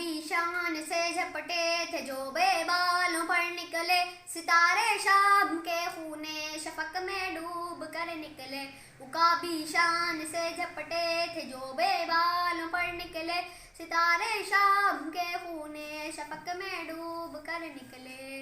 भी शान से झपटे थे जो बेबालों पर निकले, सितारे शाम के खूने शफक में डूब कर निकले। उकाबी शान से झपटे थे जो बेबालों पर निकले, सितारे शाम के खूने शफक में डूब कर निकले।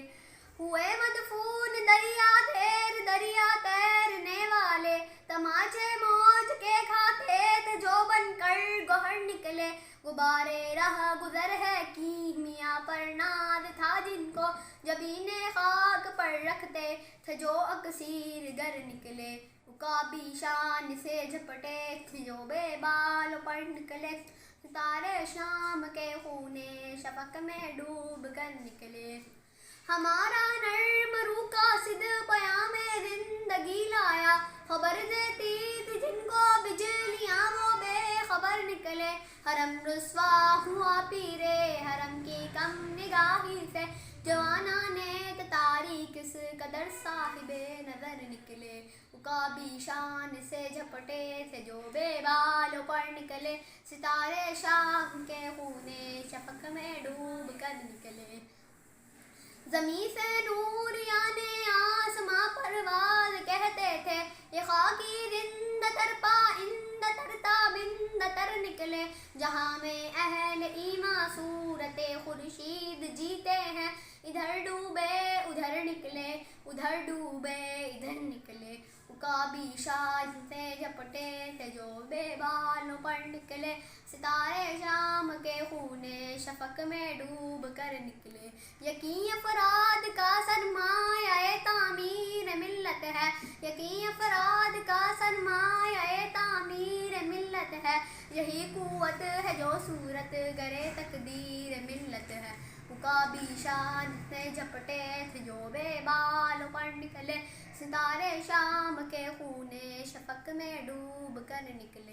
हुए मदफून दरिया तैरने वाले, तमाचे मौज के खाते थे जो बनकर गौहर निकले। गुब्बारे राह गुजर है कि मियाँ पर नाद था जिनको, जबीने खाक पर रखते थे जो अक्सीर गर निकले। उकाबी शान से झपटे थे जो बेबालों पर निकले, सितारे शाम के खूने शफक में डूब कर निकले। हमारा नर्म रूह कासिद बयां में जिंदगी लाया, खबर देती थी जिनको बिजलियां वो बेखबर निकले। हरम रुस्वा हुआ पीरे हरम की कम निगाही से, जवाना ने तारीख किस कदर साहिबे नजर निकले। उकाबी शान से झपटे थे जो बेबालों पर निकले, सितारे शाम के खूने शफक में डूब कर निकले। ज़मीं से नूर याने आसमां परवाज़ कहते थे, ये खाकी जिंद तरपा इंद तरता बिंद तर निकले। जहाँ में अहल ईमा सूरते खुर्शीद जीते हैं, इधर डूबे उधर निकले, उधर डूबे इधर निकले। उकाबी शान से झपटे थे जो बेबालों पर निकले, सितारे शाम के खूने शफक में डूब कर निकले। यकीन अफराद का सरमाया तामीर मिल्लत है, यकीन अफराद का सरमाया तामीर मिल्लत है। यही कुव्वत है जो सूरत गरे तकदीर मिल्लत है। उकाबी शान से झपटे थे जो बेबालों पर निकले, सितारे शाम के खूने शफक में डूब कर निकले।